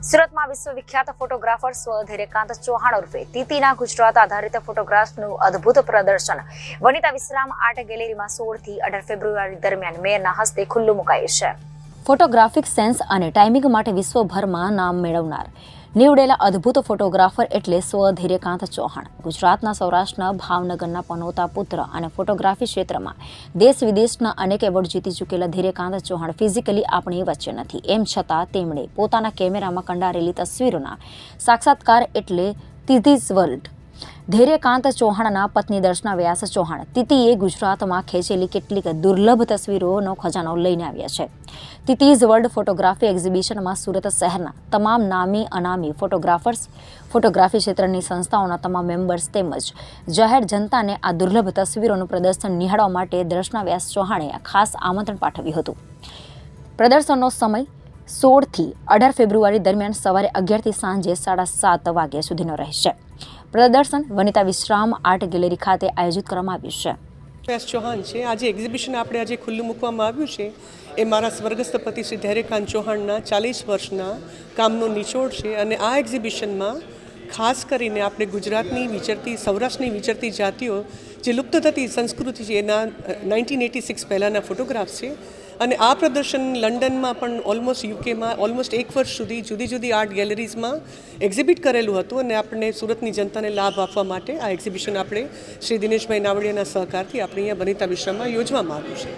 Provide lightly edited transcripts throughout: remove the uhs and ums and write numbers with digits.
સુરતમાં વિશ્વવિખ્યાત ફોટોગ્રાફર ધીરેકાંત ચૌહાણ ઉર્ફે તીતીના ગુજરાત આધારિત ફોટોગ્રાફ્સનું અદ્ભુત પ્રદર્શન વનિતા વિશ્રામ આર્ટ ગેલેરીમાં 16 થી 18 ફેબ્રુઆરી દરમિયાન મેયરના હસ્તે ખુલ્લું મુકાયું છે. ફોટોગ્રાફિક સેન્સ અને ટાઈમિંગ માટે વિશ્વભરમાં નામ મેળવનાર નીવડેલા અદ્ભુત ફોટોગ્રાફર એટલે ધીરેકાંત ચૌહાણ. ગુજરાતના સૌરાષ્ટ્રના ભાવનગરના પનોતા પુત્ર અને ફોટોગ્રાફી ક્ષેત્રમાં દેશ વિદેશના અનેક એવોર્ડ જીતી ચૂકેલા ધીરેકાંત ચૌહાણ ફિઝિકલી આપણી વચ્ચે નથી. એમ છતાં તેમણે પોતાના કેમેરામાં કંડારેલી તસવીરોના સાક્ષાત્કાર એટલે તીતીઝ વર્લ્ડ. ધીરેકાંત ચૌહાણના પત્ની દર્શના વ્યાસ ચૌહાણ તીતીએ ગુજરાતમાં ખેંચેલી કેટલીક દુર્લભ તસવીરોનો ખજાનો લઈને આવ્યા છે. તીતીઝ વર્લ્ડ ફોટોગ્રાફી એક્ઝિબિશનમાં સુરત શહેરના તમામ નામી અનામી ફોટોગ્રાફર્સ, ફોટોગ્રાફી ક્ષેત્રની સંસ્થાઓના તમામ મેમ્બર્સ તેમજ જાહેર જનતાને આ દુર્લભ તસવીરોનું પ્રદર્શન નિહાળવા માટે દર્શના વ્યાસ ચૌહાણે ખાસ આમંત્રણ પાઠવ્યું હતું. પ્રદર્શનનો સમય 16 થી 18 ફેબ્રુઆરી દરમિયાન સવારે 11 થી સાંજે 7:30 વાગ્યા સુધીનો રહેશે. પ્રદર્શન વનિતા વિશ્રામ આર્ટ ગેલેરી ખાતે આયોજિત કરવામાં આવ્યું છે. વ્યાસ ચૌહાણ છે. આજે એક્ઝિબિશન આપણે આજે ખુલ્લું મૂકવામાં આવ્યું છે એ મારા સ્વર્ગસ્થ પતિ શ્રી ધીરેકાંત ચૌહાણના 40 વર્ષના કામનો નિચોડ છે. અને આ એક્ઝિબિશનમાં ખાસ કરીને આપણે ગુજરાતની વિચરતી, સૌરાષ્ટ્રની વિચરતી જાતિઓ જે લુપ્ત થતી સંસ્કૃતિ છે એના 1986 પહેલાંના ફોટોગ્રાફ્સ છે. અને આ પ્રદર્શન લંડનમાં પણ ઓલમોસ્ટ યુકેમાં ઓલમોસ્ટ 1 વર્ષ સુધી જુદી જુદી આર્ટ ગેલેરીઝમાં એક્ઝિબિટ કરેલું હતું. અને આપણને સુરતની જનતાને લાભ આપવા માટે આ એક્ઝિબિશન આપણે શ્રી દિનેશભાઈ નાવડિયાના સહકારથી આપણે અહીંયા વનિતા વિશ્રામમાં યોજવામાં આવ્યું છે.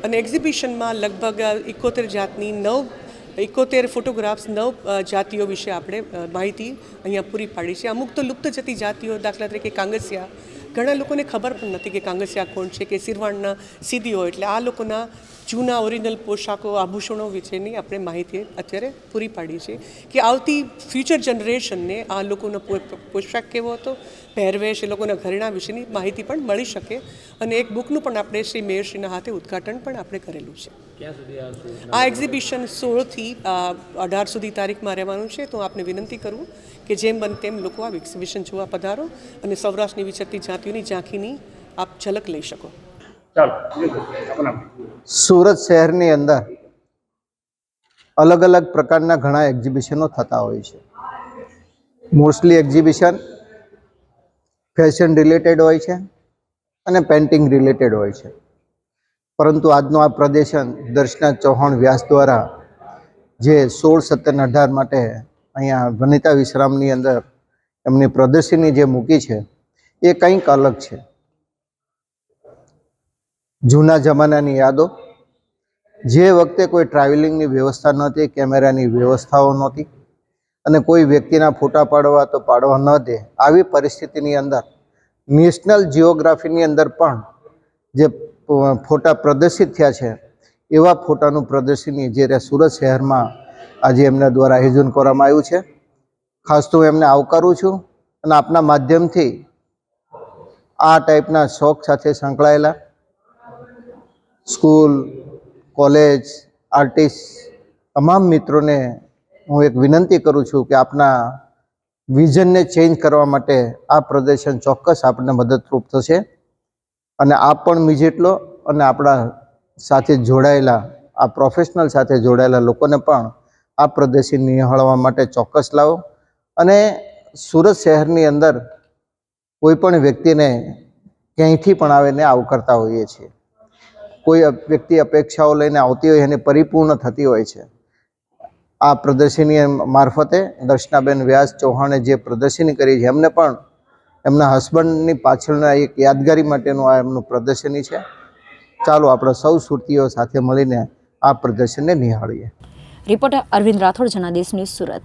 અને એક્ઝિબિશનમાં લગભગ 71 જાતની 71 ફોટોગ્રાફ્સ 9 જાતિઓ વિશે આપણે માહિતી અહીંયા પૂરી પાડી છે. અમુક તો લુપ્ત જતી જાતિઓ, દાખલા તરીકે કાંગસિયા, ઘણા લોકોને ખબર પણ નથી કે કાંગસિયા કોણ છે, કે સિરવાણના સીદીઓ, એટલે આ લોકોના જૂના ઓરિજિનલ પોશાકો, આભૂષણો વિશેની આપણે માહિતી અત્યારે પૂરી પાડી છે કે આવતી ફ્યુચર જનરેશનને આ લોકોનો પોશાક કેવો હતો, પહેરવેશ, એ લોકોના ઘરેણાં વિશેની માહિતી પણ મળી શકે. અને એક બુકનું પણ આપણે શ્રી મેયરશ્રીના હાથે ઉદ્ઘાટન પણ આપણે કરેલું છે. આ એક્ઝિબિશન 16 થી 18 સુધી તારીખમાં રહેવાનું છે. તો આપને વિનંતી કરું કે જેમ બને તેમ લોકો આ એક્ઝિબિશન જોવા પધારો અને સૌરાષ્ટ્રની વિચરતી જાતિઓની ઝાંખીની આપ ઝલક લઈ શકો. સુરત શહેરની અંદર અલગ અલગ પ્રકારના ઘણા એક્ઝિબિશનો થતા હોય છે. મોસ્ટલી એક્ઝિબિશન ફેશન રિલેટેડ હોય છે અને પેઇન્ટિંગ રિલેટેડ હોય છે. પરંતુ આજનું આ પ્રદર્શન દર્શના ચૌહાણ વ્યાસ દ્વારા જે 16, 17, 18 માટે અહીંયા વનિતા વિશ્રામની અંદર એમની પ્રદર્શની જે મૂકી છે એ કંઈક અલગ છે. જૂના જમાનાની યાદો, જે વખતે કોઈ ટ્રાવેલિંગની વ્યવસ્થા નહોતી, કેમેરાની વ્યવસ્થાઓ નહોતી અને કોઈ વ્યક્તિના ફોટા પાડવા તો પાડવા ન દે, આવી પરિસ્થિતિની અંદર નેશનલ જિયોગ્રાફીની અંદર પણ જે ફોટા પ્રદર્શિત થયા છે એવા ફોટાનું પ્રદર્શની જે સુરત શહેરમાં આજે એમના દ્વારા આયોજન કરવામાં આવ્યું છે. ખાસ તો એમને આવકારું છું અને આપના માધ્યમથી આ ટાઈપના શોખ સાથે સંકળાયેલા સ્કૂલ, કોલેજ, આર્ટિસ્ટ તમામ મિત્રોને હું એક વિનંતી કરું છું કે આપના વિઝનને ચેન્જ કરવા માટે આ પ્રદર્શન ચોક્કસ આપણને મદદરૂપ થશે. અને આપ પણ જેટલો અને આપણા સાથે જોડાયેલા, આ પ્રોફેશનલ સાથે જોડાયેલા લોકોને પણ આ પ્રદર્શન નિહાળવા માટે ચોક્કસ લાવો. અને સુરત શહેરની અંદર કોઈ પણ વ્યક્તિને ક્યાંયથી પણ આવીને આવકારતા હોઈએ છીએ. કોઈ વ્યક્તિ અપેક્ષાઓ લઈને આવતી હોય એને પરિપૂર્ણ થતી હોય છે. આ પ્રદર્શની મારફતે દર્શનાબેન વ્યાસ ચૌહાણે જે પ્રદર્શની કરી છે એમને પણ એમના હસબન્ડની પાછળના એક યાદગારી માટેનું આ એમનું પ્રદર્શની છે. ચાલો આપણે સૌ સુરતીઓ સાથે મળીને આ પ્રદર્શનને નિહાળીએ. Reporter Arvind Rathod, Janadesh news, Surat.